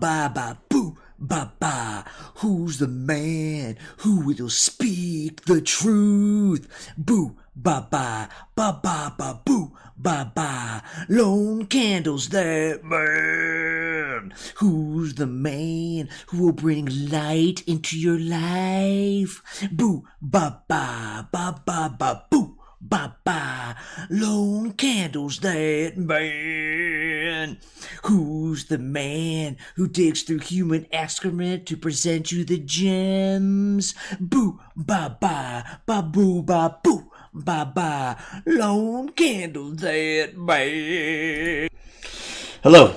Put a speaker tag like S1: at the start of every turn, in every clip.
S1: ba ba boo ba ba. Who's the man who will speak the truth? Boo ba ba ba ba ba boo ba ba. Lone candles that burn. Who's the man who will bring light into your life? Boo ba ba ba ba ba boo ba ba. Lone candles that burn. Who's the man who digs through human excrement to present you the gems? Boo ba ba ba boo ba boo ba ba. Lone candles that burn. Hello,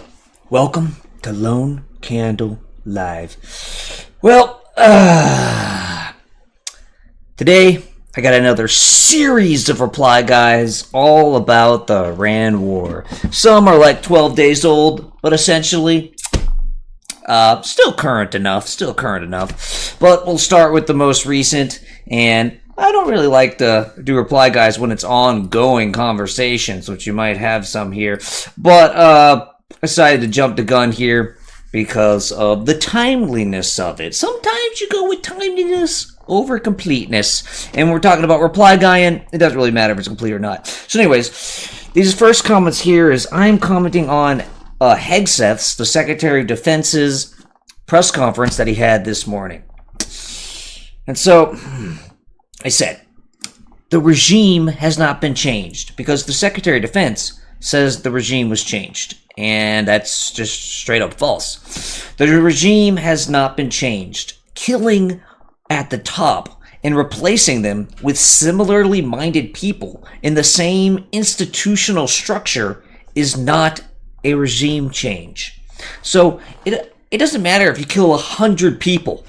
S1: welcome to Lone Candle Live. Well, today I got another series of reply guys all about the Iran war. Some are like 12 days old, but essentially still current enough. But we'll start with the most recent, and I don't really like to do reply guys when it's ongoing conversations, which you might have some here. But I decided to jump the gun here because of the timeliness of it. Sometimes you go with timeliness over completeness, and we're talking about Replyguying. It doesn't really matter if it's complete or not. So anyways, these first comments here is I'm commenting on Hegseth's, the Secretary of Defense's press conference that he had this morning. And so I said, the regime has not been changed, because the Secretary of Defense says the regime was changed, and that's just straight up false. The regime has not been changed. Killing at the top and replacing them with similarly minded people in the same institutional structure is not a regime change. So it doesn't matter if you kill 100 people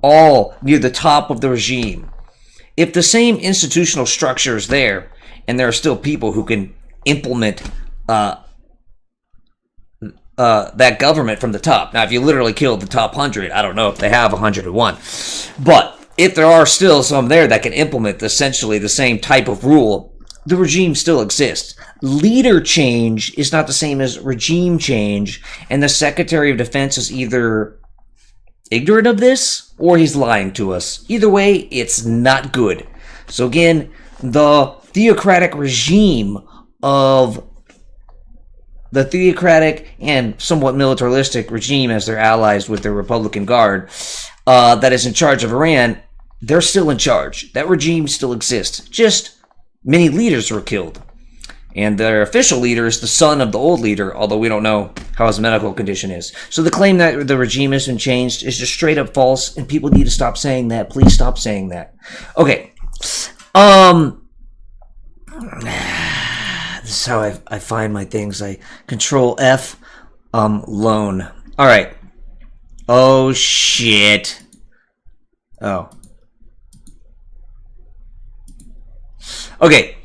S1: all near the top of the regime. If the same institutional structure is there and there are still people who can implement that government from the top. Now, if you literally killed the top 100, I don't know if they have 101. But if there are still some there that can implement essentially the same type of rule, the regime still exists. Leader change is not the same as regime change, and the Secretary of Defense is either ignorant of this or he's lying to us. Either way, it's not good. So again, the theocratic regime of the theocratic and somewhat militaristic regime as their allies with their Republican Guard that is in charge of Iran, they're still in charge. That regime still exists. Just many leaders were killed. And their official leader is the son of the old leader, although we don't know how his medical condition is. So the claim that the regime has been changed is just straight up false, and people need to stop saying that. Please stop saying that. Okay. This is how I find my things. I control F, loan. All right. Oh, shit. Oh. Okay.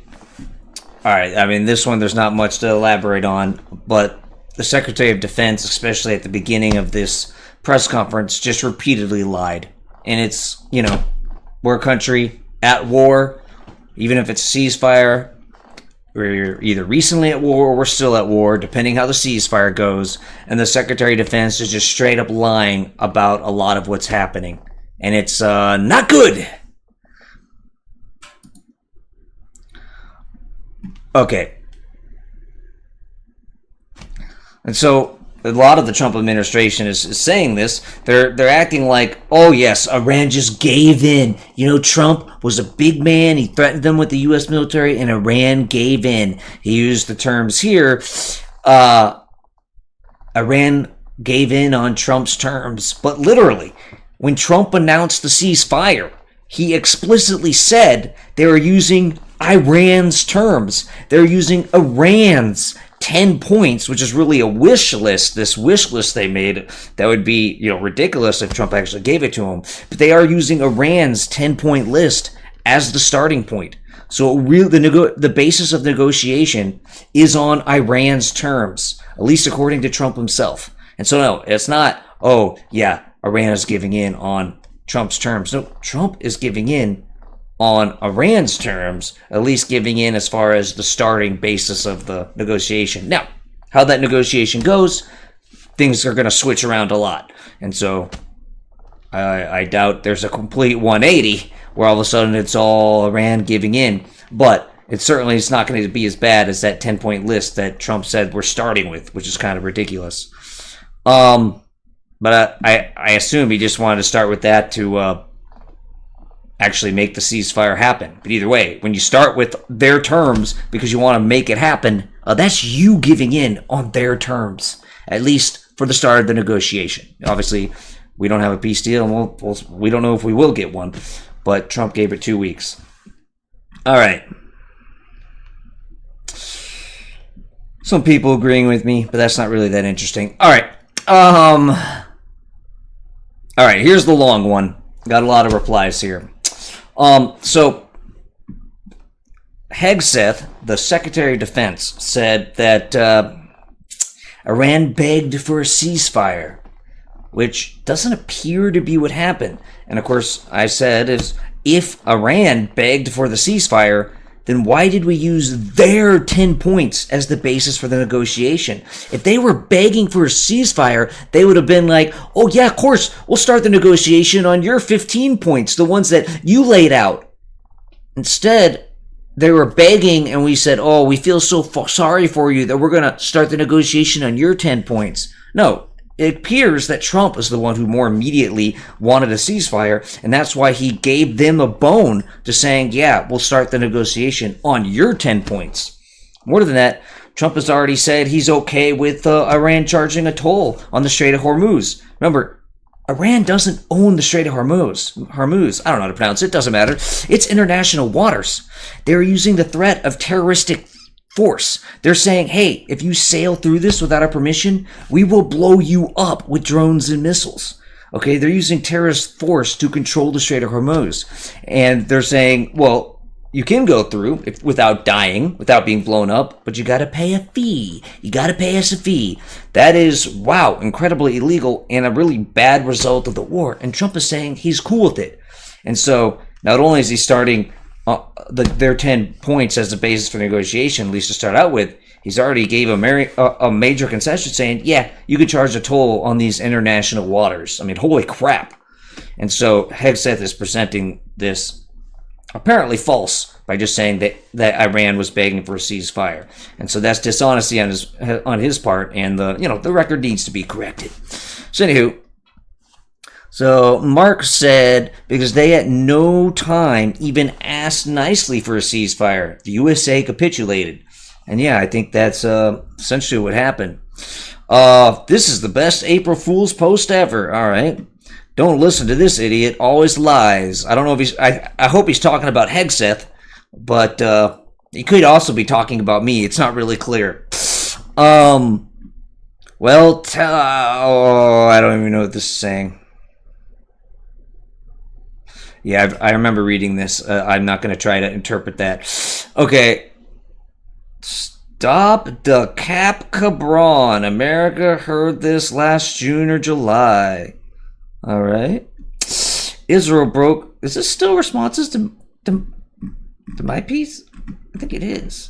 S1: All right. I mean, this one, there's not much to elaborate on, but the Secretary of Defense, especially at the beginning of this press conference, just repeatedly lied. And it's, we're a country at war, even if it's a ceasefire. We're either recently at war or we're still at war, depending how the ceasefire goes. And the Secretary of Defense is just straight up lying about a lot of what's happening. And it's not good. Okay. And so a lot of the Trump administration is saying this. They're acting like, oh yes, Iran just gave in. Trump was a big man. He threatened them with the U.S. military, and Iran gave in. He used the terms here. Iran gave in on Trump's terms. But literally, when Trump announced the ceasefire, he explicitly said they were using Iran's terms. They're using Iran's 10 points, which is really a wish list. This wish list they made, that would be, ridiculous if Trump actually gave it to him. But they are using Iran's 10-point list as the starting point. So the basis of negotiation is on Iran's terms, at least according to Trump himself. And so no, it's not, oh yeah, Iran is giving in on Trump's terms. No, Trump is giving in on Iran's terms, at least giving in as far as the starting basis of the negotiation. Now, how that negotiation goes, things are going to switch around a lot. And so I doubt there's a complete 180 where all of a sudden it's all Iran giving in. But it's not going to be as bad as that 10-point list that Trump said we're starting with, which is kind of ridiculous. But I assume he just wanted to start with that to actually make the ceasefire happen. But either way, when you start with their terms because you want to make it happen, that's you giving in on their terms, at least for the start of the negotiation. Obviously, we don't have a peace deal, and we don't know if we will get one, but Trump gave it 2 weeks. All right. Some people agreeing with me, but that's not really that interesting. All right. All right, here's the long one. Got a lot of replies here. So Hegseth, the Secretary of Defense, said that Iran begged for a ceasefire, which doesn't appear to be what happened. And of course, I said is if Iran begged for the ceasefire, then why did we use their 10 points as the basis for the negotiation? If they were begging for a ceasefire, they would have been like, oh yeah, of course, we'll start the negotiation on your 15 points, the ones that you laid out. Instead, they were begging and we said, oh, we feel so sorry for you that we're going to start the negotiation on your 10 points. No, it appears that Trump is the one who more immediately wanted a ceasefire, and that's why he gave them a bone to saying, yeah, we'll start the negotiation on your 10 points. More than that, Trump has already said he's okay with Iran charging a toll on the Strait of Hormuz. Remember, Iran doesn't own the Strait of Hormuz. I don't know how to pronounce it. Doesn't matter. It's international waters. They're using the threat of terroristic force. They're saying, hey, if you sail through this without our permission, we will blow you up with drones and missiles. Okay, they're using terrorist force to control the Strait of Hormuz. And they're saying, well, you can go through without dying, without being blown up, but you got to pay a fee. You got to pay us a fee. That is, wow, incredibly illegal and a really bad result of the war. And Trump is saying he's cool with it. And so not only is he starting their 10 points as the basis for negotiation, at least to start out with, he's already gave a major concession saying, yeah, you could charge a toll on these international waters. I mean, holy crap. And so Hegseth is presenting this apparently false by just saying that Iran was begging for a ceasefire. And so that's dishonesty on his part, and the record needs to be corrected. So anywho, so Mark said, because they at no time even asked nicely for a ceasefire, the USA capitulated. And yeah, I think that's essentially what happened. This is the best April Fool's post ever. All right. Don't listen to this idiot. Always lies. I don't know if I hope he's talking about Hegseth, but he could also be talking about me. It's not really clear. I don't even know what this is saying. Yeah, I remember reading this. I'm not going to try to interpret that. Okay. Stop the Cap Cabron. America heard this last June or July. All right. Israel broke. Is this still responses to my piece? I think it is.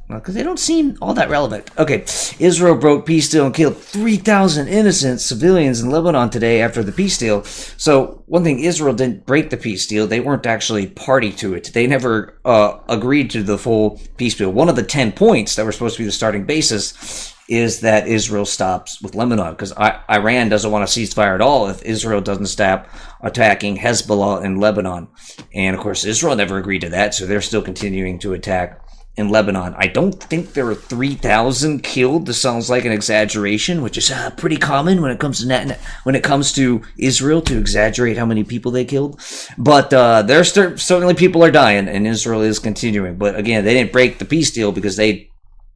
S1: Because they don't seem all that relevant. Okay. Israel broke peace deal and killed 3,000 innocent civilians in Lebanon today after the peace deal. So, one thing, Israel didn't break the peace deal. They weren't actually party to it. They never agreed to the full peace deal. One of the 10 points that were supposed to be the starting basis is that Israel stops with Lebanon. Because Iran doesn't want a ceasefire at all if Israel doesn't stop attacking Hezbollah in Lebanon. And, of course, Israel never agreed to that, so they're still continuing to attack in Lebanon. I don't think there were 3,000 killed. This sounds like an exaggeration, which is pretty common when it comes to Israel to exaggerate how many people they killed. But there's certainly people are dying, and Israel is continuing. But again, they didn't break the peace deal because they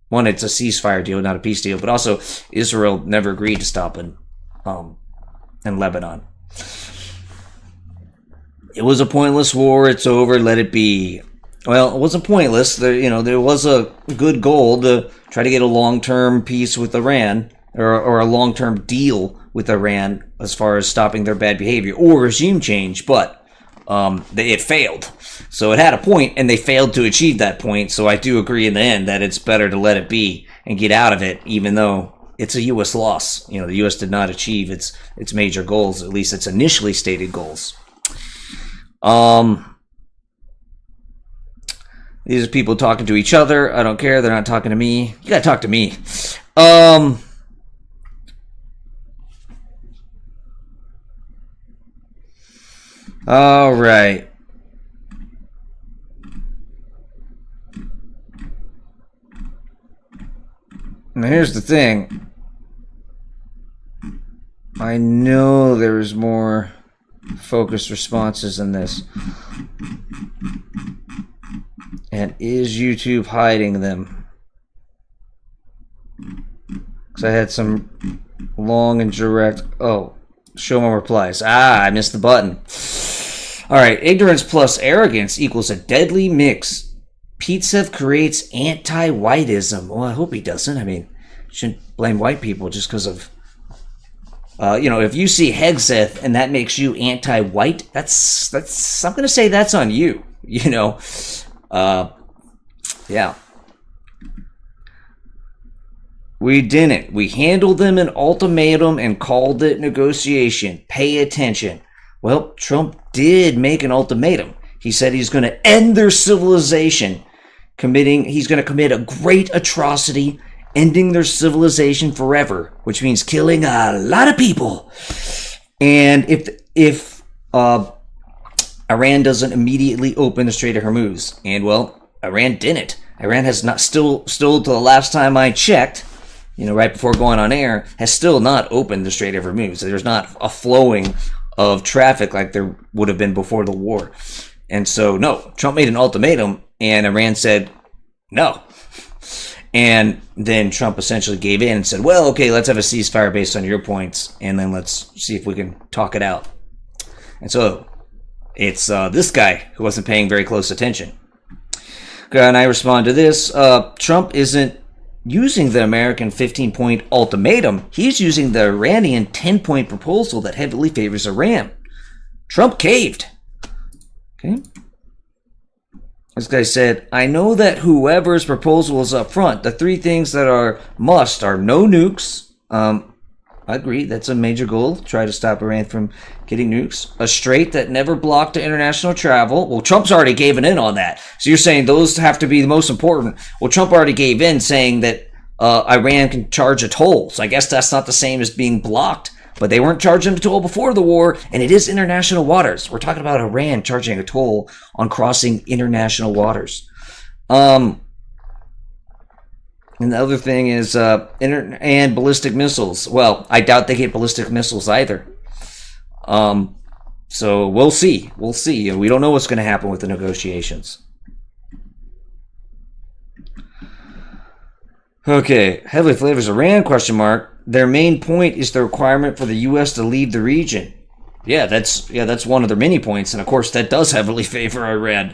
S1: wanted a ceasefire deal, not a peace deal. But also, Israel never agreed to stop in Lebanon. It was a pointless war. It's over. Let it be. Well, it wasn't pointless. There was a good goal to try to get a long-term peace with Iran, or a long-term deal with Iran as far as stopping their bad behavior or regime change, but it failed. So it had a point, and they failed to achieve that point. So I do agree in the end that it's better to let it be and get out of it, even though it's a U.S. loss. You know, the U.S. did not achieve its major goals, at least its initially stated goals. These are people talking to each other. I don't care. They're not talking to me. You gotta talk to me. All right. Now here's the thing. I know there's more focused responses in this. And is YouTube hiding them? Because I had some long and direct... Oh, show more replies. I missed the button. Alright, ignorance plus arrogance equals a deadly mix. Pizza creates anti-whiteism. Well, I hope he doesn't. I mean, shouldn't blame white people just because of... if you see Hegseth and that makes you anti-white, that's I'm going to say that's on you, Yeah. We didn't. We handled them an ultimatum and called it negotiation. Pay attention. Well, Trump did make an ultimatum. He said he's going to end their civilization, he's going to commit a great atrocity, ending their civilization forever, which means killing a lot of people. And if Iran doesn't immediately open the Strait of Hormuz, and well, Iran didn't. Iran has not still to the last time I checked, right before going on air, has still not opened the Strait of Hormuz. There's not a flowing of traffic like there would have been before the war. And so, no, Trump made an ultimatum, and Iran said no. And then Trump essentially gave in and said, well, okay, let's have a ceasefire based on your points, and then let's see if we can talk it out. And so it's this guy who wasn't paying very close attention. And I respond to this. Trump isn't using the American 15-point ultimatum. He's using the Iranian 10-point proposal that heavily favors Iran. Trump caved. Okay. This guy said, I know that whoever's proposal is up front, the three things that are no nukes. I agree, that's a major goal. Try to stop Iran from getting nukes. A strait that never blocked international travel. Well, Trump's already given in on that. So you're saying those have to be the most important. Well, Trump already gave in saying that Iran can charge a toll. So I guess that's not the same as being blocked. But they weren't charging a toll before the war, and it is international waters. We're talking about Iran charging a toll on crossing international waters. And the other thing is and ballistic missiles. Well, I doubt they get ballistic missiles either. So we'll see. We'll see. We don't know what's going to happen with the negotiations. Okay, heavily favors Iran, ? Their main point is the requirement for the U.S. to leave the region. Yeah, that's one of their many points, and of course that does heavily favor Iran,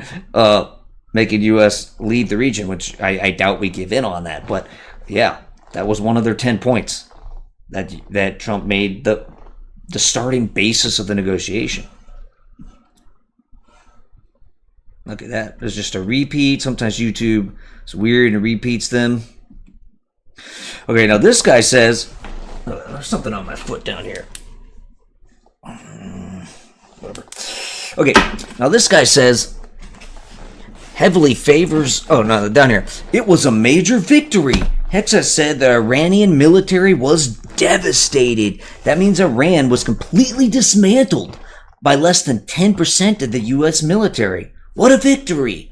S1: making U.S. leave the region, which I doubt we give in on that. But yeah, that was one of their 10 points that Trump made the starting basis of the negotiation. Look at that. There's just a repeat. Sometimes YouTube is weird and repeats them. Okay, now this guy says, there's something on my foot down here. Whatever. Okay, now this guy says, heavily favors, oh no, down here. It was a major victory. Hexa said the Iranian military was devastated. That means Iran was completely dismantled by less than 10% of the U.S. military. What a victory.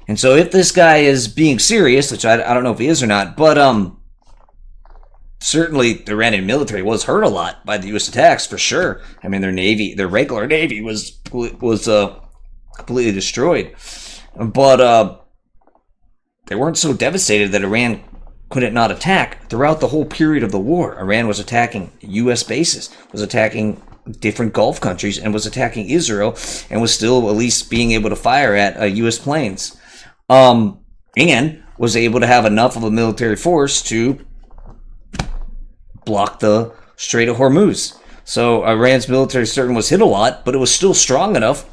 S1: And so if this guy is being serious, which I don't know if he is or not, but certainly the Iranian military was hurt a lot by the U.S. attacks, for sure. I mean, their regular navy was completely destroyed. But they weren't so devastated that Iran couldn't not attack. Throughout the whole period of the war, Iran was attacking U.S. bases, was attacking different Gulf countries, and was attacking Israel, and was still at least being able to fire at U.S. planes. And was able to have enough of a military force to block the Strait of Hormuz. So Iran's military certainly was hit a lot, but it was still strong enough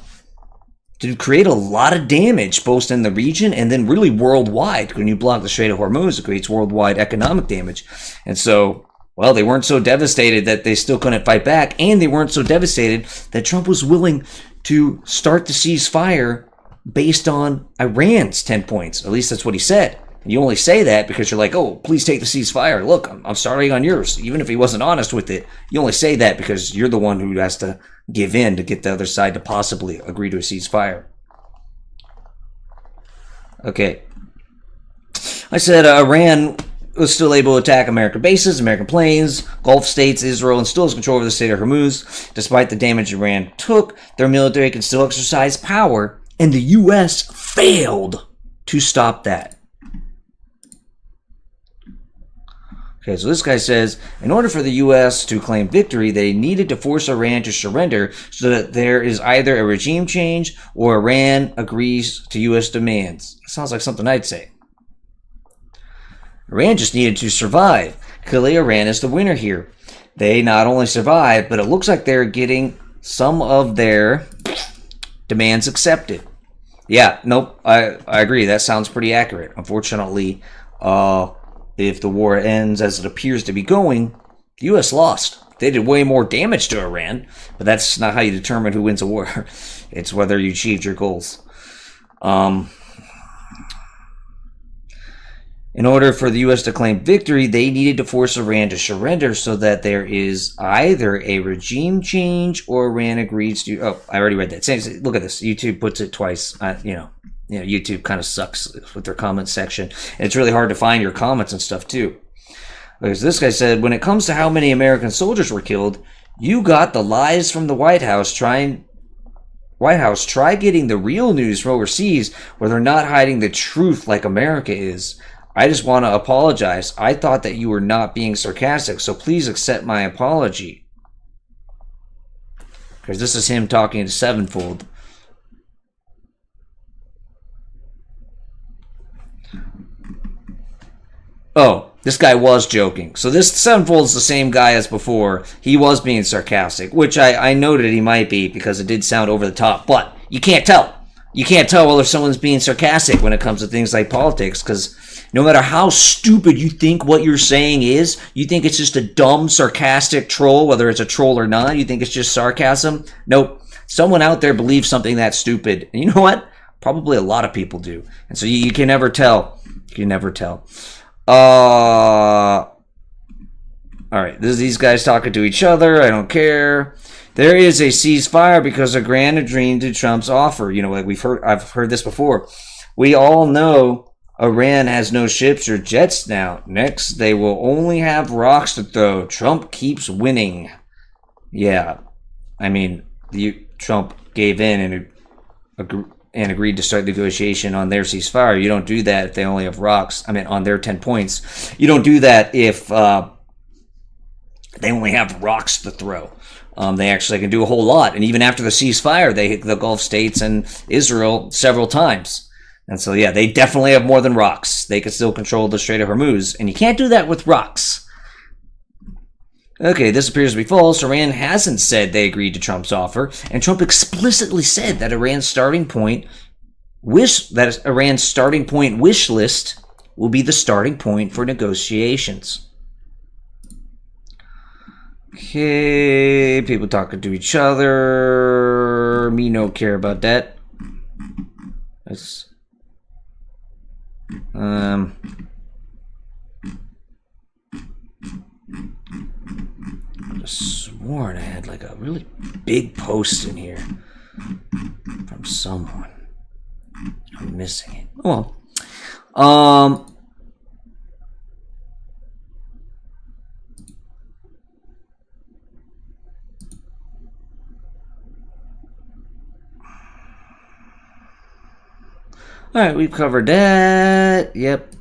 S1: to create a lot of damage, both in the region and then really worldwide. When you block the Strait of Hormuz, it creates worldwide economic damage. And so Well, they weren't so devastated that they still couldn't fight back, and they weren't so devastated that Trump was willing to start the ceasefire based on Iran's 10 points. At least that's what he said. And you only say that because you're like, oh, please take the ceasefire. Look, I'm starting on yours. Even if he wasn't honest with it, you only say that because you're the one who has to give in to get the other side to possibly agree to a ceasefire. Okay. I said Iran was still able to attack American bases, American planes, Gulf states, Israel, and still has control over the state of Hormuz. Despite the damage Iran took, their military can still exercise power, and the U.S. failed to stop that. Okay, so this guy says, in order for the U.S. to claim victory, they needed to force Iran to surrender so that there is either a regime change or Iran agrees to U.S. demands. Sounds like something I'd say. Iran just needed to survive. Clearly, Iran is the winner here. They not only survived, but it looks like they're getting some of their demands accepted. Yeah, nope, I agree. That sounds pretty accurate. Unfortunately, if the war ends as it appears to be going, the U.S. lost. They did way more damage to Iran, but that's not how you determine who wins a war. It's whether you achieved your goals. In order for the U.S. to claim victory, they needed to force Iran to surrender so that there is either a regime change or Iran agrees to... Oh, I already read that. Look at this. YouTube puts it twice. YouTube kind of sucks with their comment section. And it's really hard to find your comments and stuff, too. Because this guy said, when it comes to how many American soldiers were killed, you got the lies from the White House. Try getting the real news from overseas where they're not hiding the truth like America is. I just want to apologize. I thought that you were not being sarcastic, so please accept my apology. Because this is him talking to Sevenfold. Oh, this guy was joking. So this Sevenfold is the same guy as before. He was being sarcastic, which I noted he might be because it did sound over the top. But you can't tell. You can't tell whether someone's being sarcastic when it comes to things like politics because no matter how stupid you think what you're saying is, you think it's just a dumb, sarcastic troll, whether it's a troll or not, you think it's just sarcasm. Nope. Someone out there believes something that stupid. And you know what? Probably a lot of people do. And so you can never tell. You can never tell. Alright, this is these guys talking to each other. I don't care. There is a ceasefire because Iran agreed to Trump's offer. You know, like I've heard this before. We all know Iran has no ships or jets now. Next, they will only have rocks to throw. Trump keeps winning. Yeah, I mean, Trump gave in and agreed to start negotiation on their ceasefire. You don't do that if they only have rocks. I mean, on their 10 points. You don't do that if they only have rocks to throw. They actually can do a whole lot. And even after the ceasefire, they hit the Gulf states and Israel several times. And so, yeah, they definitely have more than rocks. They can still control the Strait of Hormuz. And you can't do that with rocks. Okay, this appears to be false. Iran hasn't said they agreed to Trump's offer. And Trump explicitly said that Iran's starting point wish list will be the starting point for negotiations. Okay, people talking to each other. Me no care about that. That's I just sworn I had like a really big post in here from someone. I'm missing it. Oh well. All right, we've covered that. Yep.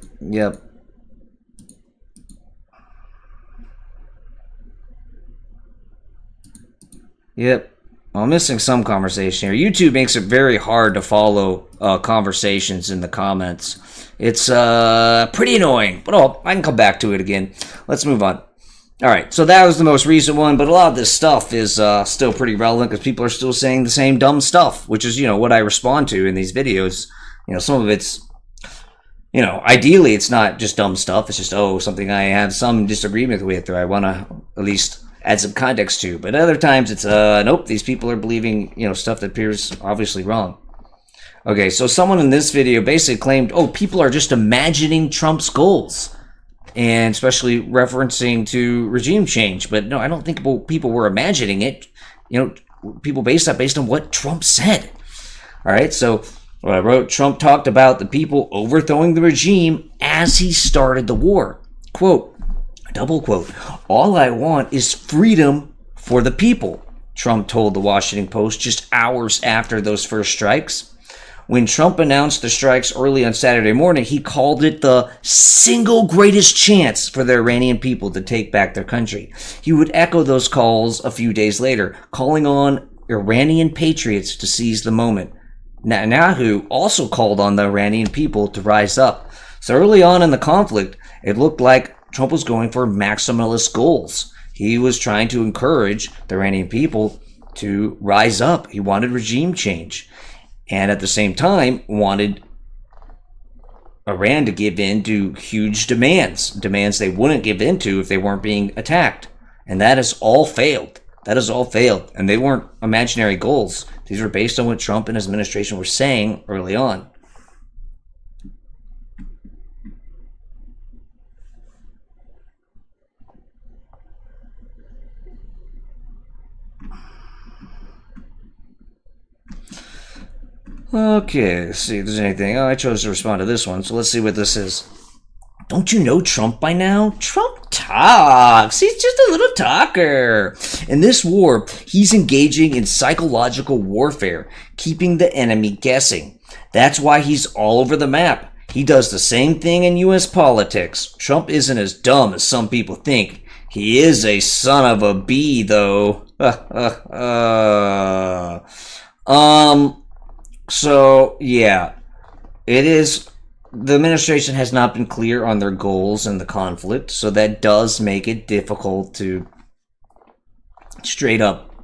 S1: I'm missing some conversation here. YouTube makes it very hard to follow conversations in the comments. It's pretty annoying, but I can come back to it again. Let's move on. All right, so that was the most recent one, but a lot of this stuff is still pretty relevant because people are still saying the same dumb stuff, which is, what I respond to in these videos. Some of it's ideally it's not just dumb stuff. It's just, something I have some disagreement with, or I want to at least add some context to. But other times it's, nope, these people are believing, stuff that appears obviously wrong. Okay, so someone in this video basically claimed, people are just imagining Trump's goals, and especially referencing to regime change. But no, I don't think people were imagining it. People based on what Trump said. All right, so what I wrote, Trump talked about the people overthrowing the regime as he started the war. Quote, double quote, "All I want is freedom for the people," Trump told the Washington Post just hours after those first strikes. When Trump announced the strikes early on Saturday morning, he called it the single greatest chance for the Iranian people to take back their country. He would echo those calls a few days later, calling on Iranian patriots to seize the moment. Netanyahu also called on the Iranian people to rise up. So early on in the conflict, it looked like Trump was going for maximalist goals. He was trying to encourage the Iranian people to rise up. He wanted regime change. And at the same time, wanted Iran to give in to huge demands they wouldn't give in to if they weren't being attacked. And that has all failed. And they weren't imaginary goals. These were based on what Trump and his administration were saying early on. Okay, let's see if there's anything. I chose to respond to this one, so let's see what this is. Don't you know Trump by now? Trump talks. He's just a little talker. In this war, he's engaging in psychological warfare, keeping the enemy guessing. That's why he's all over the map. He does the same thing in U.S. politics. Trump isn't as dumb as some people think. He is a son of a bee, though. So, yeah, it is. The administration has not been clear on their goals in the conflict, so that does make it difficult to straight up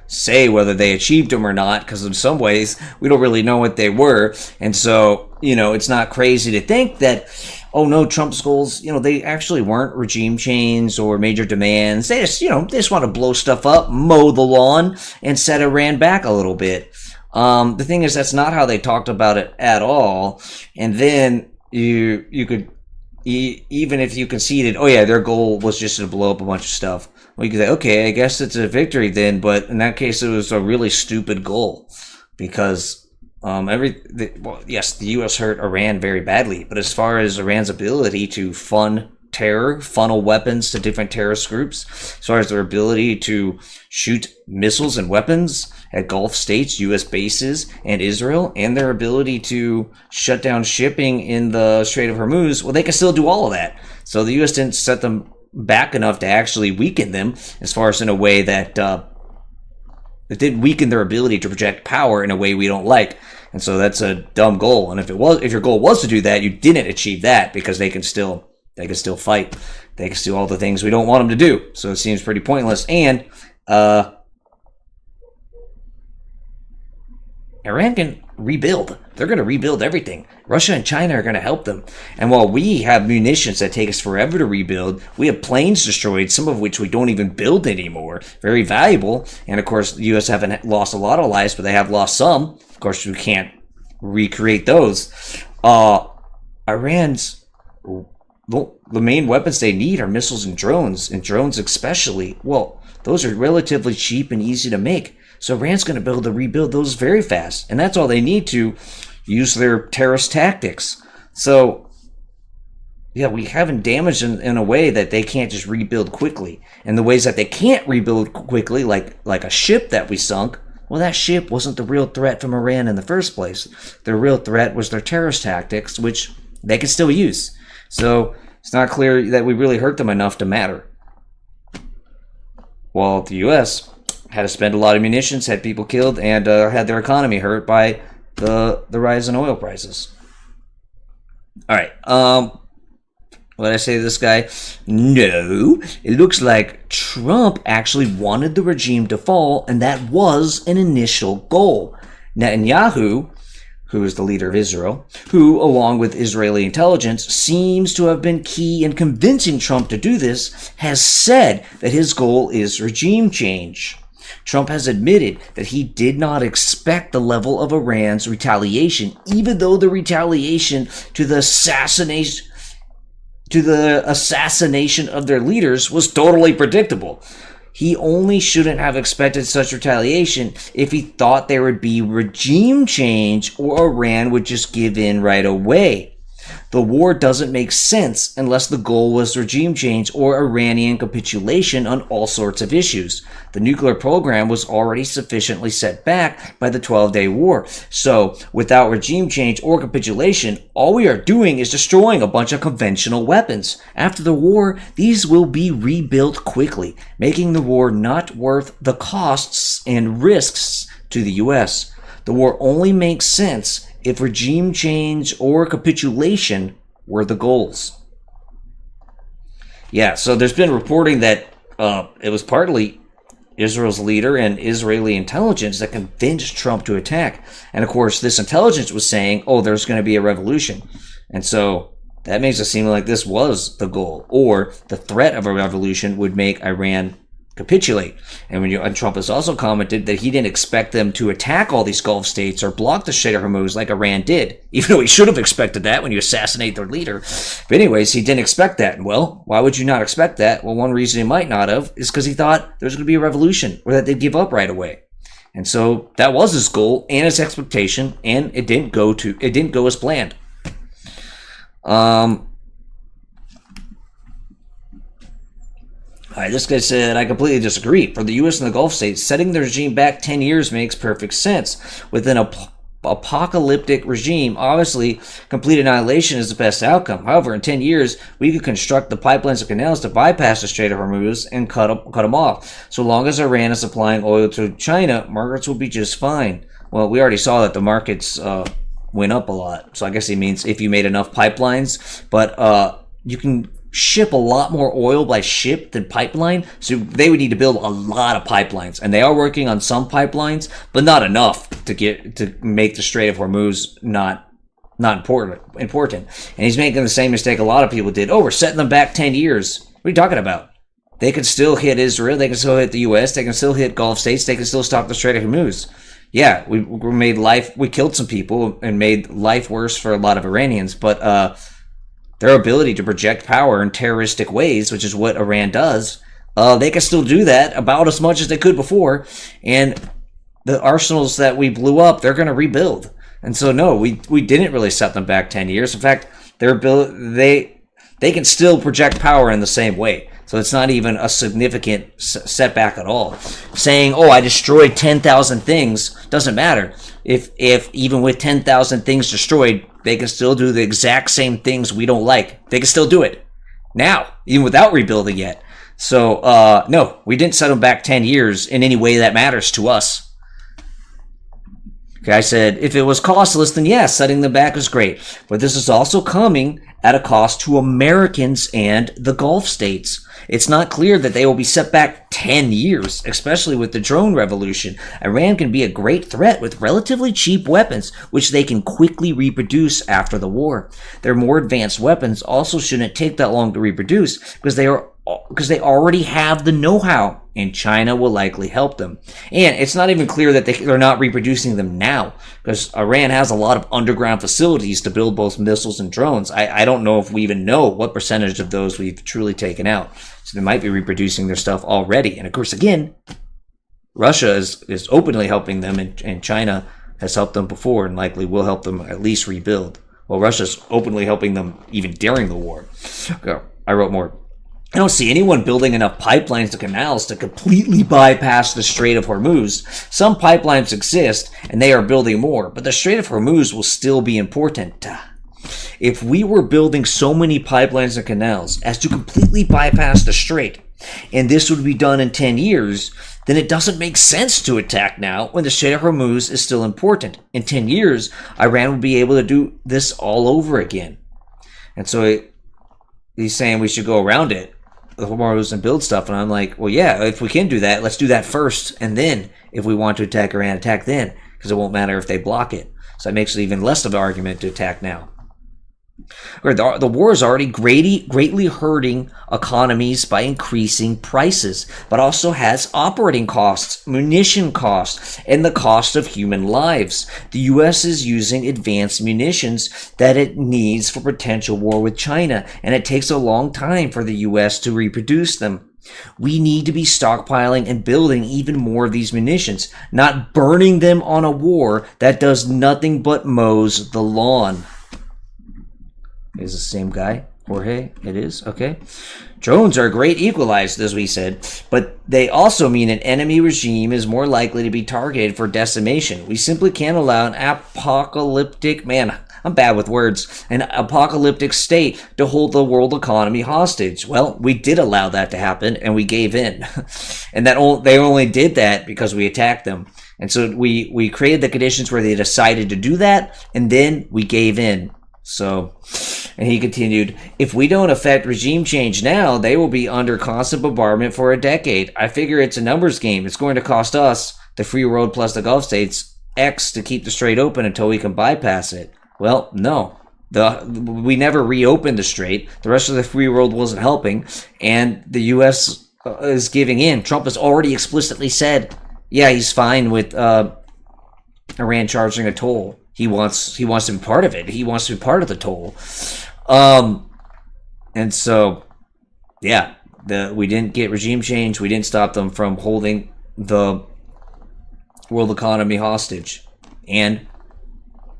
S1: say whether they achieved them or not, because in some ways we don't really know what they were. And so, it's not crazy to think that, Trump's goals, they actually weren't regime change or major demands. They just, they just want to blow stuff up, mow the lawn, and set Iran back a little bit. The thing is, that's not how they talked about it at all. And then you could, even if you conceded, their goal was just to blow up a bunch of stuff. Well, you could say, okay, I guess it's a victory then, but in that case, it was a really stupid goal because, yes, the U.S. hurt Iran very badly, but as far as Iran's ability to fund terror, funnel weapons to different terrorist groups, as far as their ability to shoot missiles and weapons at Gulf states, U.S. bases, and Israel, and their ability to shut down shipping in the Strait of Hormuz, well, they can still do all of that. So the U.S. didn't set them back enough to actually weaken them, as far as in a way that it did weaken their ability to project power in a way we don't like. And so that's a dumb goal. And if your goal was to do that, you didn't achieve that because they can still fight. They can do all the things we don't want them to do. So it seems pretty pointless. And Iran can rebuild. They're going to rebuild everything. Russia and China are going to help them. And while we have munitions that take us forever to rebuild, we have planes destroyed, some of which we don't even build anymore. Very valuable. And of course, the U.S. haven't lost a lot of lives, but they have lost some. Of course, we can't recreate those. Iran's, the main weapons they need are missiles and drones especially. Well, those are relatively cheap and easy to make. So Iran's going to be able to rebuild those very fast. And that's all they need to use their terrorist tactics. So, yeah, we haven't damaged them in a way that they can't just rebuild quickly. And the ways that they can't rebuild quickly, like a ship that we sunk, well, that ship wasn't the real threat from Iran in the first place. Their real threat was their terrorist tactics, which they can still use. So it's not clear that we really hurt them enough to matter. While the U.S. had to spend a lot of munitions, had people killed, and had their economy hurt by the rise in oil prices. All right. What did I say to this guy? No, it looks like Trump actually wanted the regime to fall, and that was an initial goal. Netanyahu, who is the leader of Israel, who, along with Israeli intelligence, seems to have been key in convincing Trump to do this, has said that his goal is regime change. Trump has admitted that he did not expect the level of Iran's retaliation, even though the retaliation to the assassination of their leaders was totally predictable. He only shouldn't have expected such retaliation if he thought there would be regime change or Iran would just give in right away. The war doesn't make sense unless the goal was regime change or Iranian capitulation on all sorts of issues. The nuclear program was already sufficiently set back by the 12-day war. So, without regime change or capitulation, all we are doing is destroying a bunch of conventional weapons. After the war, these will be rebuilt quickly, making the war not worth the costs and risks to the U.S. The war only makes sense if regime change or capitulation were the goals. Yeah, so there's been reporting that it was partly Israel's leader and Israeli intelligence that convinced Trump to attack. And of course, this intelligence was saying, oh, there's going to be a revolution. And so that makes it seem like this was the goal, or the threat of a revolution would make Iran capitulate. And Trump has also commented that he didn't expect them to attack all these Gulf states or block the Strait of Hormuz like Iran did, even though he should have expected that when you assassinate their leader. But anyways, he didn't expect that. And well, why would you not expect that? Well, one reason he might not have is because he thought there was going to be a revolution or that they'd give up right away. And so that was his goal and his expectation, and it didn't go as planned. This guy said, I completely disagree. For the U.S. and the Gulf states, setting the regime back 10 years makes perfect sense. With an apocalyptic regime, obviously, complete annihilation is the best outcome. However, in 10 years, we could construct the pipelines and canals to bypass the Strait of Hormuz and cut them off. So long as Iran is supplying oil to China, markets will be just fine. Well, we already saw that the markets went up a lot. So I guess he means if you made enough pipelines. But you can ship a lot more oil by ship than pipeline, so they would need to build a lot of pipelines, and they are working on some pipelines, but not enough to make the Strait of Hormuz not important. And he's making the same mistake a lot of people did. Oh, we're setting them back 10 years. What are you talking about? They can still hit Israel, they can still hit the U.S., they can still hit Gulf states, they can still stop the Strait of Hormuz. Yeah, we killed some people and made life worse for a lot of Iranians, but their ability to project power in terroristic ways, which is what Iran does, they can still do that about as much as they could before. And the arsenals that we blew up, they're going to rebuild. And so, no, we didn't really set them back 10 years. In fact, they can still project power in the same way. So it's not even a significant setback at all. Saying, oh, I destroyed 10,000 things doesn't matter. If even with 10,000 things destroyed, they can still do the exact same things we don't like. They can still do it now, even without rebuilding yet. So, no, we didn't set them back 10 years in any way that matters to us. Okay, I said, if it was costless, then yes, setting them back is great. But this is also coming at a cost to Americans and the Gulf states. It's not clear that they will be set back 10 years, especially with the drone revolution. Iran can be a great threat with relatively cheap weapons, which they can quickly reproduce after the war. Their more advanced weapons also shouldn't take that long to reproduce because they already have the know-how, and China will likely help them. And it's not even clear that they're not reproducing them now, because Iran has a lot of underground facilities to build both missiles and drones. I don't know if we even know what percentage of those we've truly taken out. So they might be reproducing their stuff already. And of course, again, Russia is openly helping them, and China has helped them before and likely will help them at least rebuild. Well, Russia's openly helping them even during the war. Okay, I wrote more. I don't see anyone building enough pipelines and canals to completely bypass the Strait of Hormuz. Some pipelines exist, and they are building more, but the Strait of Hormuz will still be important. If we were building so many pipelines and canals as to completely bypass the strait, and this would be done in 10 years, then it doesn't make sense to attack now when the Strait of Hormuz is still important. In 10 years, Iran would be able to do this all over again. And so he's saying we should go around it, the Hormuz, and build stuff. And I'm like, well, yeah, if we can do that, let's do that first. And then if we want to attack Iran, attack then, because it won't matter if they block it. So that makes it even less of an argument to attack now. The war is already greatly hurting economies by increasing prices, but also has operating costs, munition costs, and the cost of human lives. The U.S. is using advanced munitions that it needs for potential war with China, and it takes a long time for the U.S. to reproduce them. We need to be stockpiling and building even more of these munitions, not burning them on a war that does nothing but mows the lawn. Is the same guy, Jorge? It is? Okay. Drones are a great equalizer, as we said, but they also mean an enemy regime is more likely to be targeted for decimation. We simply can't allow an apocalyptic, man, I'm bad with words, an apocalyptic state to hold the world economy hostage. Well, we did allow that to happen, and we gave in. And they only did that because we attacked them. And so we created the conditions where they decided to do that, and then we gave in. So, and he continued, if we don't effect regime change now, they will be under constant bombardment for a decade. I figure it's a numbers game. It's going to cost us, the free world plus the Gulf states, X to keep the strait open until we can bypass it. Well, no. We never reopened the strait. The rest of the free world wasn't helping, and the U.S. is giving in. Trump has already explicitly said, yeah, he's fine with Iran charging a toll. He wants to be part of it. He wants to be part of the toll. And so, yeah, we didn't get regime change. We didn't stop them from holding the world economy hostage. And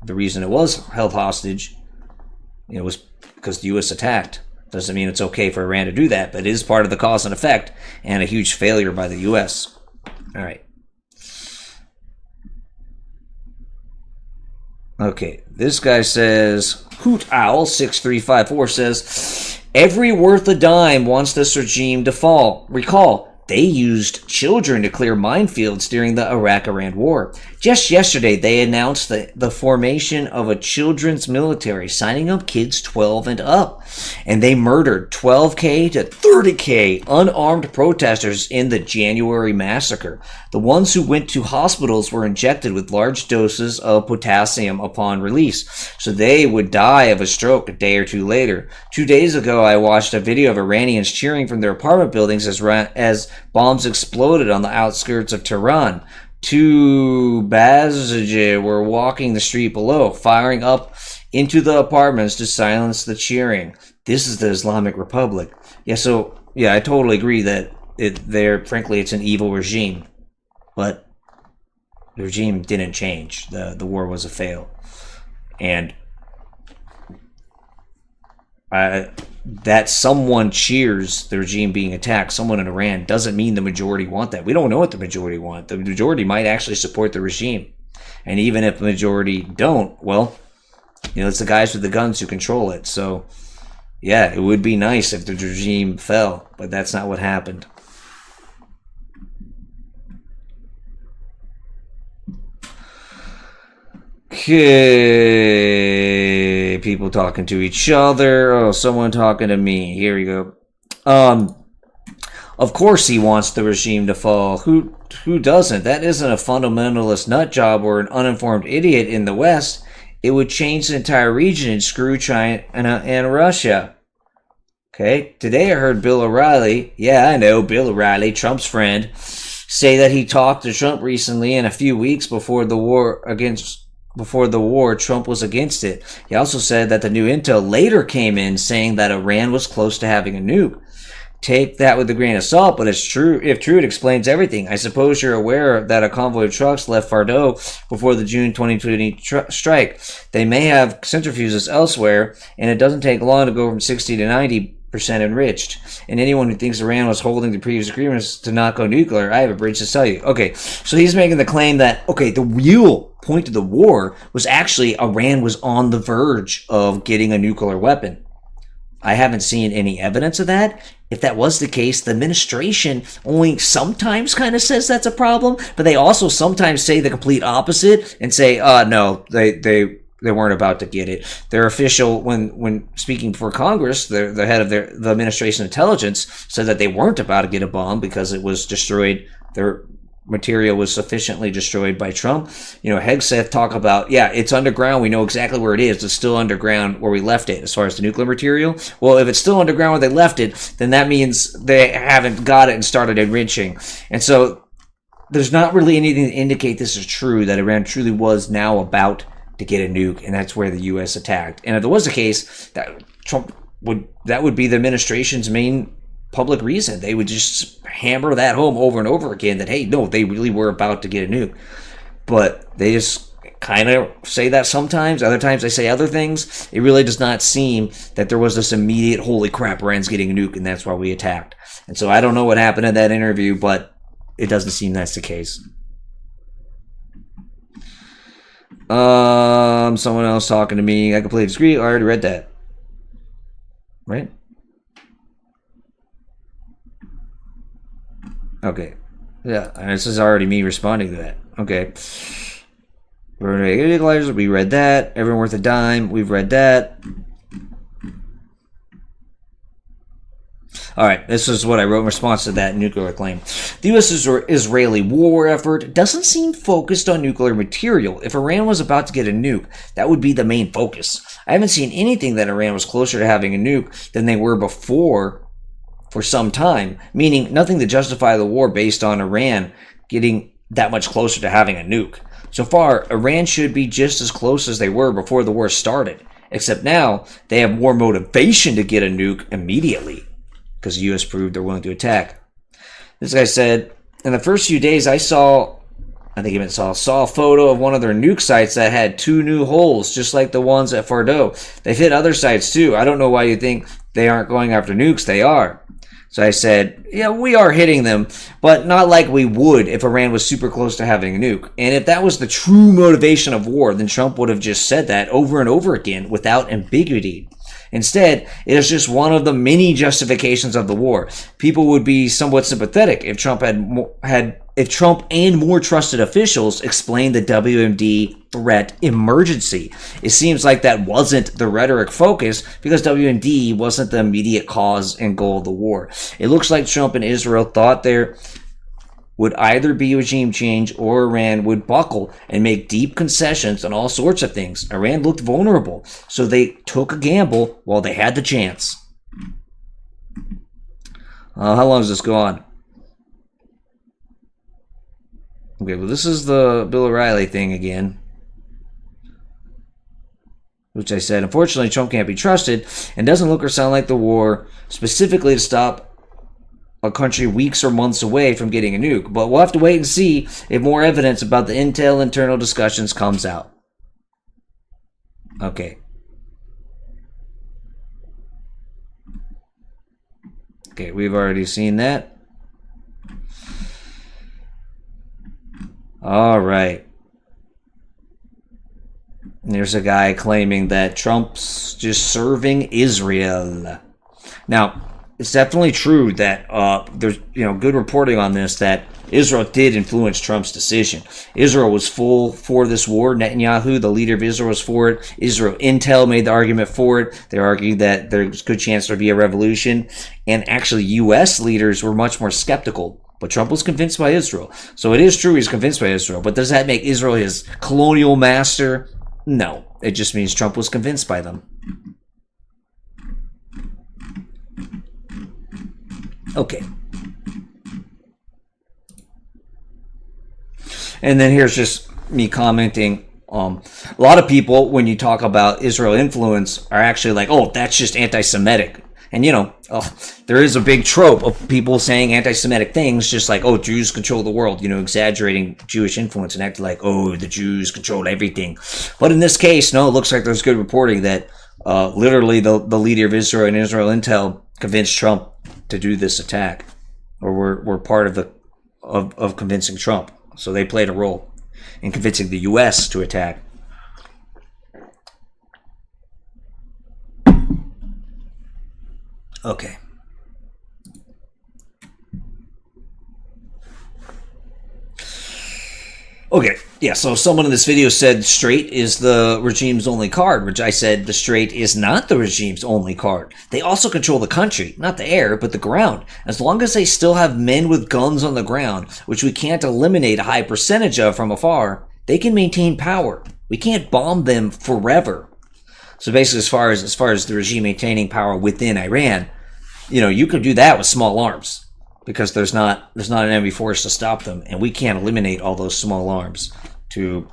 S1: the reason it was held hostage, was because the U.S. attacked. Doesn't mean it's okay for Iran to do that, but it is part of the cause and effect and a huge failure by the U.S. All right. Okay, this guy says, Hoot Owl 6354 says, every worth a dime wants this regime to fall. Recall, they used children to clear minefields during the Iraq-Iran war. Just yesterday, they announced the formation of a children's military, signing up kids 12 and up. And they murdered 12K to 30K unarmed protesters in the January massacre. The ones who went to hospitals were injected with large doses of potassium upon release, so they would die of a stroke a day or two later. 2 days ago, I watched a video of Iranians cheering from their apartment buildings as bombs exploded on the outskirts of Tehran. Two Bazij were walking the street below, firing up into the apartments to silence the cheering. This is the Islamic Republic. I totally agree that frankly, it's an evil regime. But the regime didn't change. The war was a fail. And that someone cheers the regime being attacked, someone in Iran, doesn't mean the majority want that. We don't know what the majority want. The majority might actually support the regime. And even if the majority don't, well, it's the guys with the guns who control it. So, yeah, it would be nice if the regime fell, but that's not what happened. Okay, people talking to each other. Oh, someone talking to me. Here we go. Of course he wants the regime to fall. Who doesn't? That isn't a fundamentalist nutjob or an uninformed idiot in the West. It would change the entire region and screw China and Russia. Okay, today I heard Bill O'Reilly. Yeah, I know, Bill O'Reilly, Trump's friend, say that he talked to Trump recently, and a few weeks before the war, Trump was against it. He also said that the new intel later came in saying that Iran was close to having a nuke. Take that with a grain of salt, but it's true. If true, it explains everything. I suppose you're aware that a convoy of trucks left Fordo before the June 2020 strike. They may have centrifuges elsewhere, and it doesn't take long to go from 60 to 90% enriched. And anyone who thinks Iran was holding the previous agreements to not go nuclear, I have a bridge to sell you. Okay, so he's making the claim that, the real point of the war was actually Iran was on the verge of getting a nuclear weapon. I haven't seen any evidence of that. If that was the case, the administration only sometimes kind of says that's a problem, but they also sometimes say the complete opposite and say, no, they weren't about to get it. Their official, when speaking before Congress, the head of the administration intelligence said that they weren't about to get a bomb because it was destroyed. material was sufficiently destroyed by Trump. Hegseth talk about, yeah, it's underground. We know exactly where it is. It's still underground where we left it as far as the nuclear material. Well, if it's still underground where they left it, then that means they haven't got it and started enriching. And so there's not really anything to indicate this is true, that Iran truly was now about to get a nuke, and that's where the U.S. attacked. And if there was a case, that would be the administration's main public reason. They would just hammer that home over and over again that, hey, no, they really were about to get a nuke. But they just kind of say that sometimes. Other times they say other things. It really does not seem that there was this immediate, holy crap, Iran's getting a nuke, and that's why we attacked. And so I don't know what happened in that interview, but it doesn't seem that's the case. Someone else talking to me. I completely disagree. I already read that. Right? Okay. Yeah, this is already me responding to that. Okay. We read that. Everyone worth a dime. We've read that. All right, this is what I wrote in response to that nuclear claim. The U.S.-Israeli war effort doesn't seem focused on nuclear material. If Iran was about to get a nuke, that would be the main focus. I haven't seen anything that Iran was closer to having a nuke than they were before for some time, meaning nothing to justify the war based on Iran getting that much closer to having a nuke. So far, Iran should be just as close as they were before the war started, except now they have more motivation to get a nuke immediately, because the U.S. proved they're willing to attack. This guy said, in the first few days I saw a photo of one of their nuke sites that had 2 new holes, just like the ones at Fordo. They've hit other sites too. I don't know why you think they aren't going after nukes. They are. So I said, yeah, we are hitting them, but not like we would if Iran was super close to having a nuke. And if that was the true motivation of war, then Trump would have just said that over and over again without ambiguity. Instead, it is just one of the many justifications of the war. People would be somewhat sympathetic if Trump if Trump and more trusted officials explained the WMD threat emergency. It seems like that wasn't the rhetoric focus because WMD wasn't the immediate cause and goal of the war. It looks like Trump and Israel thought there would either be regime change or Iran would buckle and make deep concessions on all sorts of things. Iran looked vulnerable, so they took a gamble while they had the chance. How long does this go on? Okay, well, this is the Bill O'Reilly thing again, which I said, unfortunately, Trump can't be trusted and doesn't look or sound like the war specifically to stop a country weeks or months away from getting a nuke. But we'll have to wait and see if more evidence about the intel internal discussions comes out. Okay. Okay, we've already seen that. All right. And there's a guy claiming that Trump's just serving Israel. Now, it's definitely true that there's good reporting on this, that Israel did influence Trump's decision. Israel was full for this war. Netanyahu, the leader of Israel, was for it. Israel Intel made the argument for it. They argued that there's a good chance there'd be a revolution. And actually, U.S. leaders were much more skeptical. But Trump was convinced by Israel. So it is true he's convinced by Israel. But does that make Israel his colonial master? No. It just means Trump was convinced by them. Okay. And then here's just me commenting. A lot of people, when you talk about Israel influence, are actually like, oh, that's just anti-Semitic. And, there is a big trope of people saying anti-Semitic things, just like, oh, Jews control the world, exaggerating Jewish influence and acting like, oh, the Jews control everything. But in this case, no, it looks like there's good reporting that literally the leader of Israel and Israel Intel convinced Trump to do this attack, or were part of convincing Trump. So they played a role in convincing the U.S. to attack. Okay. Okay, yeah, so someone in this video said straight is the regime's only card, which I said the straight is not the regime's only card. They also control the country, not the air, but the ground. As long as they still have men with guns on the ground, which we can't eliminate a high percentage of from afar, they can maintain power. We can't bomb them forever. So basically, as far as the regime maintaining power within Iran, you could do that with small arms, because there's not an enemy force to stop them, and we can't eliminate all those small arms to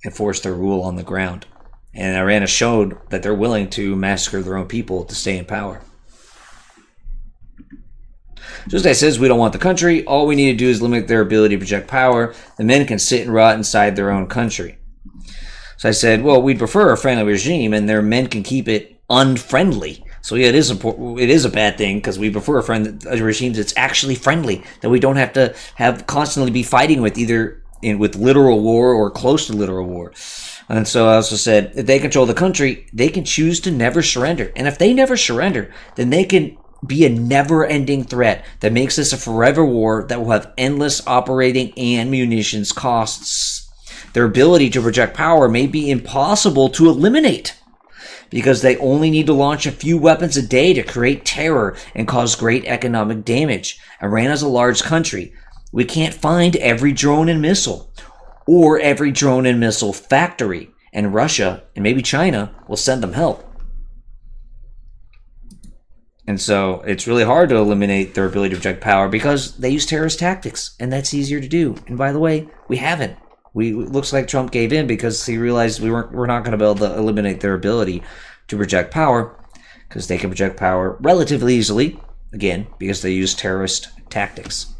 S1: enforce their rule on the ground. And Iran has showed that they're willing to massacre their own people to stay in power. Just as says, we don't want the country. All we need to do is limit their ability to project power. The men can sit and rot inside their own country. So I said, well, we'd prefer a friendly regime, and their men can keep it unfriendly. So yeah, it is a bad thing, because we prefer a regime that's actually friendly, that we don't have to constantly be fighting with, either with literal war or close to literal war. And so I also said, if they control the country, they can choose to never surrender. And if they never surrender, then they can be a never-ending threat that makes this a forever war that will have endless operating and munitions costs. Their ability to project power may be impossible to eliminate, because they only need to launch a few weapons a day to create terror and cause great economic damage. Iran is a large country. We can't find every drone and missile, or every drone and missile factory, and Russia, and maybe China, will send them help. And so it's really hard to eliminate their ability to project power, because they use terrorist tactics, and that's easier to do. And by the way, we haven't. It looks like Trump gave in because he realized we're not going to be able to eliminate their ability to project power, because they can project power relatively easily, again, because they use terrorist tactics.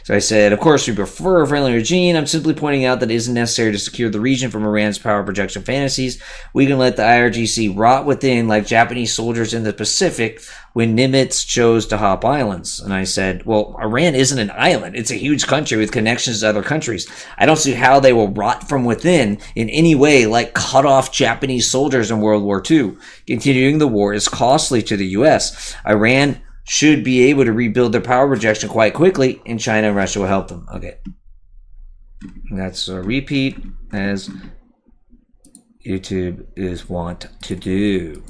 S1: So I said, of course, we prefer a friendly regime. I'm simply pointing out that it isn't necessary to secure the region from Iran's power projection fantasies. We can let the IRGC rot within like Japanese soldiers in the Pacific when Nimitz chose to hop islands. And I said, well, Iran isn't an island. It's a huge country with connections to other countries. I don't see how they will rot from within in any way like cut off Japanese soldiers in World War II. Continuing the war is costly to the U.S. Iran should be able to rebuild their power projection quite quickly, and China and Russia will help them. Okay. That's a repeat as YouTube is wont to do.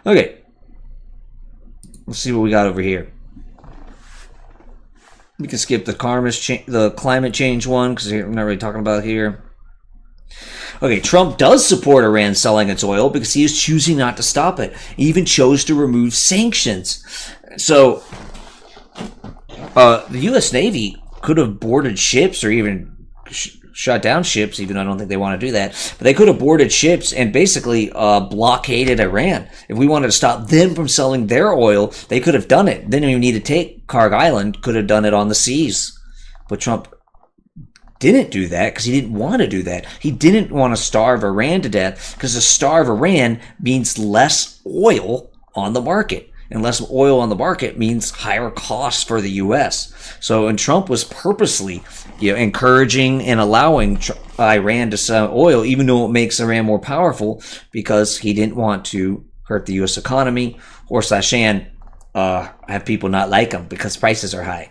S1: Okay. Let's see what we got over here. We can skip the climate change one, because we're not really talking about it here. Okay, Trump does support Iran selling its oil because he is choosing not to stop it. He even chose to remove sanctions. So, the U.S. Navy could have boarded ships or even shot down ships, even though I don't think they want to do that. But they could have boarded ships and basically blockaded Iran. If we wanted to stop them from selling their oil, they could have done it. They didn't even need to take Karg Island, could have done it on the seas. But Trump didn't do that because he didn't want to do that. He didn't want to starve Iran to death, because to starve Iran means less oil on the market. And less oil on the market means higher costs for the U.S. So, and Trump was purposely, encouraging and allowing Iran to sell oil, even though it makes Iran more powerful, because he didn't want to hurt the U.S. economy or have people not like him because prices are high.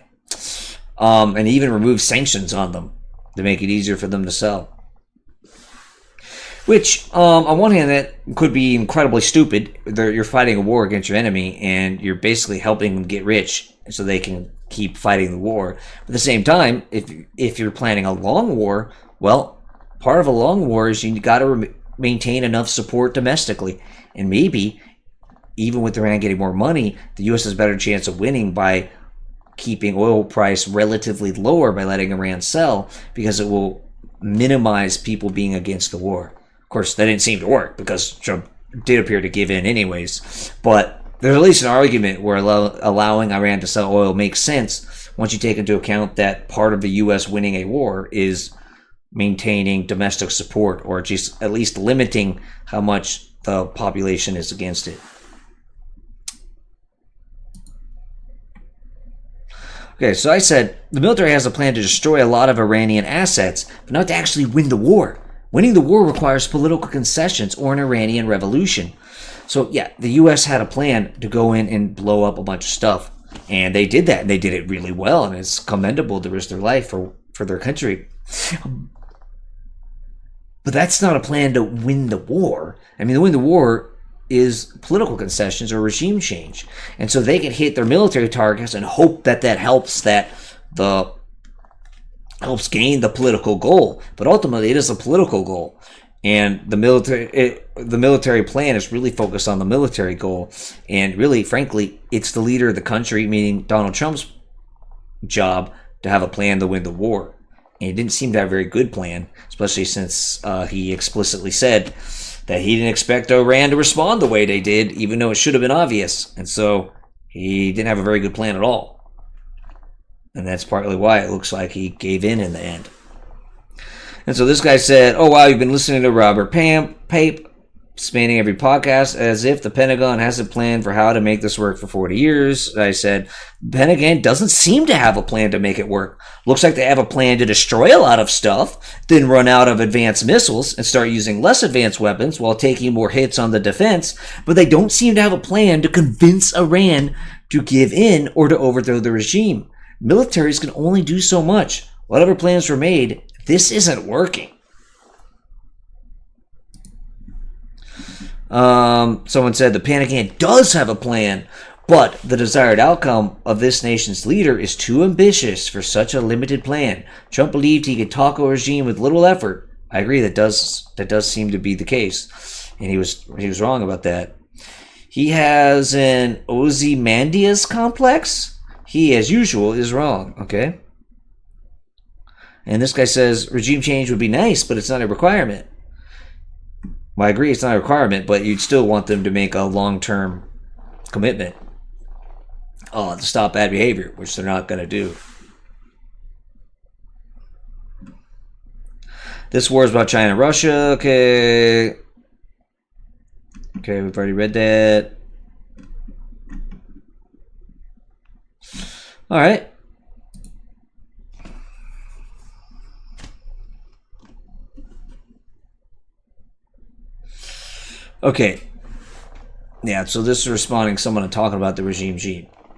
S1: And even remove sanctions on them to make it easier for them to sell. Which, on one hand, that could be incredibly stupid. You're fighting a war against your enemy, and you're basically helping them get rich so they can keep fighting the war. But at the same time, if you're planning a long war, well, part of a long war is you got to maintain enough support domestically. And maybe, even with Iran getting more money, the U.S. has a better chance of winning by keeping oil price relatively lower by letting Iran sell, because it will minimize people being against the war. Of course, that didn't seem to work because Trump did appear to give in anyways. But there's at least an argument where allowing Iran to sell oil makes sense once you take into account that part of the U.S. winning a war is maintaining domestic support, or just at least limiting how much the population is against it. Okay, so I said the military has a plan to destroy a lot of Iranian assets, but not to actually win the war. Winning the war requires political concessions or an Iranian revolution. So yeah, the U.S. had a plan to go in and blow up a bunch of stuff. And they did that, and they did it really well, and it's commendable to risk their life for their country. But that's not a plan to win the war. I mean, to win the war is political concessions or regime change. And so they can hit their military targets and hope that helps gain the political goal. But ultimately, it is a political goal. And the military plan is really focused on the military goal. And really, frankly, it's the leader of the country, meaning Donald Trump's job, to have a plan to win the war. And he didn't seem to have a very good plan, especially since he explicitly said that he didn't expect Iran to respond the way they did, even though it should have been obvious. And so he didn't have a very good plan at all. And that's partly why it looks like he gave in the end. And so this guy said, oh, wow, you've been listening to Robert Pape, spanning every podcast as if the Pentagon has a plan for how to make this work for 40 years. I said, the Pentagon doesn't seem to have a plan to make it work. Looks like they have a plan to destroy a lot of stuff, then run out of advanced missiles and start using less advanced weapons while taking more hits on the defense. But they don't seem to have a plan to convince Iran to give in or to overthrow the regime. Militaries can only do so much. Whatever plans were made, this isn't working. Someone said the Pentagon does have a plan, but the desired outcome of this nation's leader is too ambitious for such a limited plan. Trump believed he could talk a regime with little effort. I agree, that does seem to be the case, and he was wrong about that. He has an Ozymandias complex. He, as usual, is wrong. Okay. And this guy says regime change would be nice, but it's not a requirement. Well, I agree it's not a requirement, but you'd still want them to make a long-term commitment to stop bad behavior, which they're not going to do. This war is about China and Russia. Okay, we've already read that. All right. Okay. Yeah, so this is responding to someone talking about the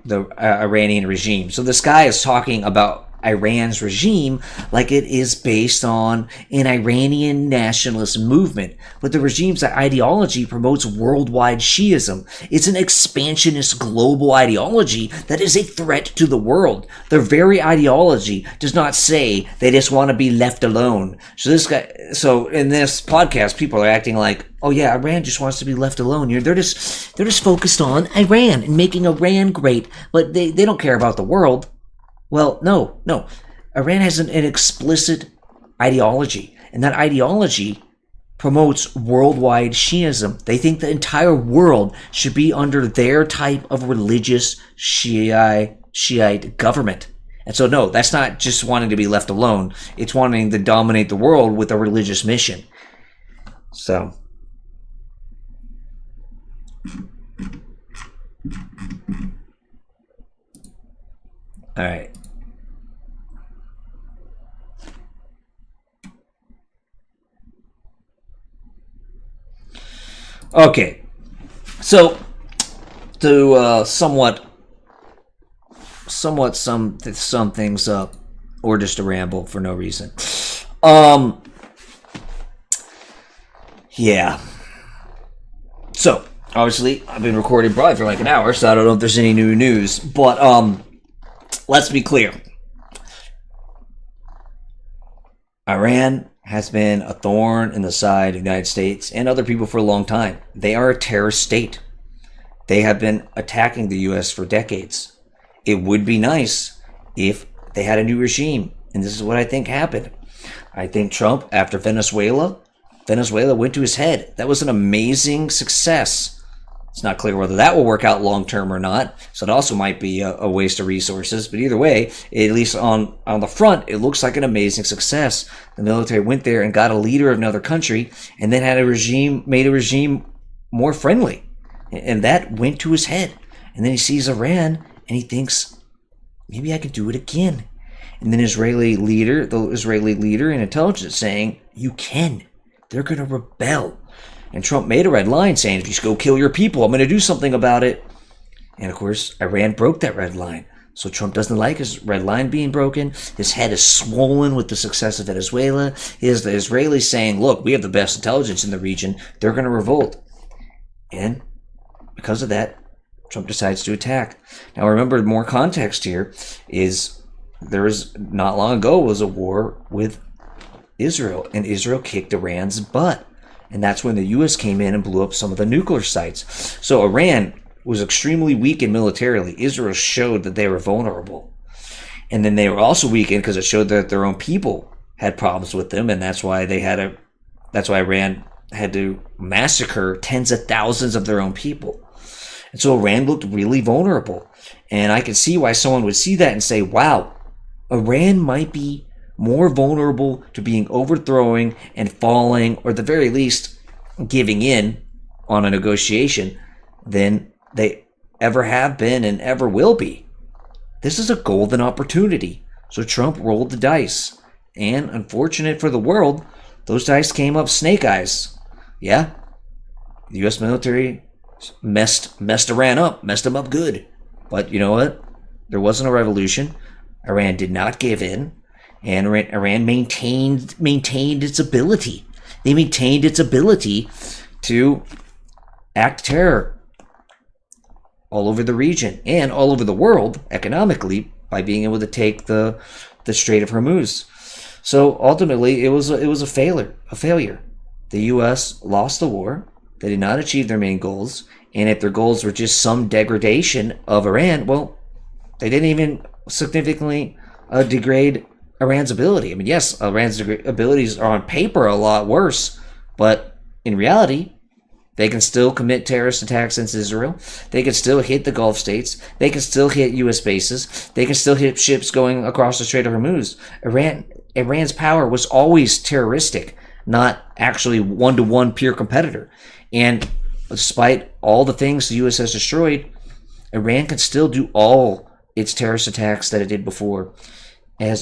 S1: the Iranian regime. So this guy is talking about Iran's regime like it is based on an Iranian nationalist movement. But the regime's ideology promotes worldwide Shiism. It's an expansionist global ideology that is a threat to the world. Their very ideology does not say they just want to be left alone. So in this podcast, people are acting like, oh yeah, Iran just wants to be left alone. They're just focused on Iran and making Iran great, but they don't care about the world. Well, no. Iran has an explicit ideology, and that ideology promotes worldwide Shiism. They think the entire world should be under their type of religious Shiite government. And so, no, that's not just wanting to be left alone. It's wanting to dominate the world with a religious mission. So, all right. Okay, so to somewhat sum things up, or just to ramble for no reason. Yeah. So obviously, I've been recording probably for like an hour, so I don't know if there's any new news. But let's be clear. Iran has been a thorn in the side of the United States and other people for a long time. They are a terrorist state. They have been attacking the U.S. for decades. It would be nice if they had a new regime. And this is what I think happened. I think Trump, after Venezuela went to his head. That was an amazing success. It's not clear whether that will work out long term or not. So it also might be a waste of resources. But either way, at least on the front, it looks like an amazing success. The military went there and got a leader of another country and then made a regime more friendly. And that went to his head. And then he sees Iran and he thinks, maybe I could do it again. And then the Israeli leader and intelligence saying, you can. They're going to rebel. And Trump made a red line saying, if you just go kill your people, I'm going to do something about it. And of course, Iran broke that red line. So Trump doesn't like his red line being broken. His head is swollen with the success of Venezuela. The Israelis saying, look, we have the best intelligence in the region. They're going to revolt. And because of that, Trump decides to attack. Now remember, more context here is there was not long ago was a war with Israel, and Israel kicked Iran's butt. And that's when the U.S. came in and blew up some of the nuclear sites. So Iran was extremely weakened militarily. Israel showed that they were vulnerable. And then they were also weakened because it showed that their own people had problems with them, and that's why Iran had to massacre tens of thousands of their own people. And so Iran looked really vulnerable. And I could see why someone would see that and say, wow, Iran might be more vulnerable to being overthrowing and falling, or at the very least giving in on a negotiation than they ever have been and ever will be. This is a golden opportunity. So Trump rolled the dice. And unfortunate for the world, those dice came up snake eyes. Yeah, the U.S. military messed Iran up, messed them up good. But you know what? There wasn't a revolution. Iran did not give in. And Iran maintained its ability. They maintained its ability to act terror all over the region and all over the world economically by being able to take the Strait of Hormuz. So ultimately, it was a failure. The U.S. lost the war. They did not achieve their main goals, and if their goals were just some degradation of Iran, well, they didn't even significantly degrade Iran's ability. I mean, yes, Iran's abilities are on paper a lot worse, but in reality, they can still commit terrorist attacks against Israel. They can still hit the Gulf states. They can still hit U.S. bases. They can still hit ships going across the Strait of Hormuz. Iran's power was always terroristic, not actually one-to-one pure competitor. And despite all the things the U.S. has destroyed, Iran can still do all its terrorist attacks that it did before. It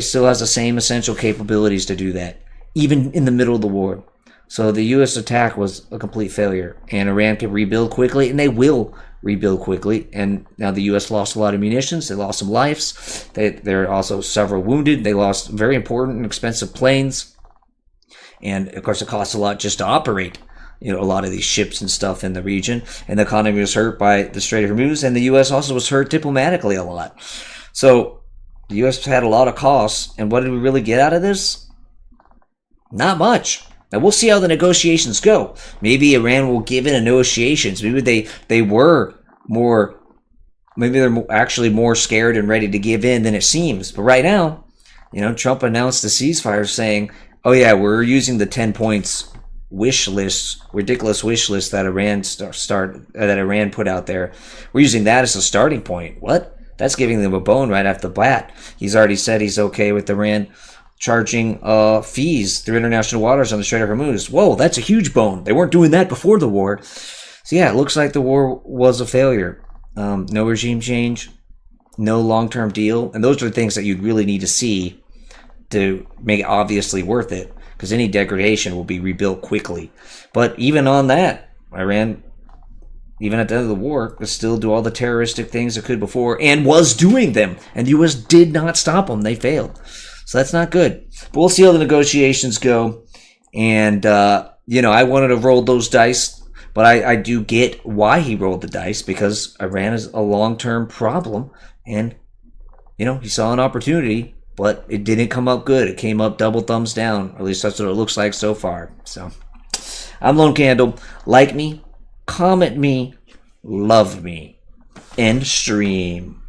S1: still has the same essential capabilities to do that, even in the middle of the war. So the U.S. attack was a complete failure, and Iran can rebuild quickly, and they will rebuild quickly. And now the U.S. lost a lot of munitions. They lost some lives. There are also several wounded. They lost very important and expensive planes. And, of course, it costs a lot just to operate, a lot of these ships and stuff in the region. And the economy was hurt by the Strait of Hormuz, and the U.S. also was hurt diplomatically a lot. So the U.S. had a lot of costs, and what did we really get out of this? Not much. Now, we'll see how the negotiations go. Maybe Iran will give in to negotiations. Maybe they're actually more scared and ready to give in than it seems. But right now, Trump announced the ceasefire saying, oh yeah, we're using the 10 points ridiculous wish list that Iran put out there. We're using that as a starting point. What? That's giving them a bone right off the bat. He's already said he's okay with Iran charging fees through international waters on the Strait of Hormuz. Whoa, that's a huge bone. They weren't doing that before the war. So yeah, it looks like the war was a failure. No regime change, no long-term deal. And those are the things that you'd really need to see to make it obviously worth it, because any degradation will be rebuilt quickly. But even on that, Iran, even at the end of the war, could still do all the terroristic things it could before and was doing them. And the U.S. did not stop them. They failed. So that's not good. But we'll see how the negotiations go. And, I wanted to roll those dice, but I do get why he rolled the dice, because Iran is a long-term problem. And, he saw an opportunity, but it didn't come up good. It came up double thumbs down. Or at least that's what it looks like so far. So I'm Lone Candle. Like me, comment me, love me, end stream.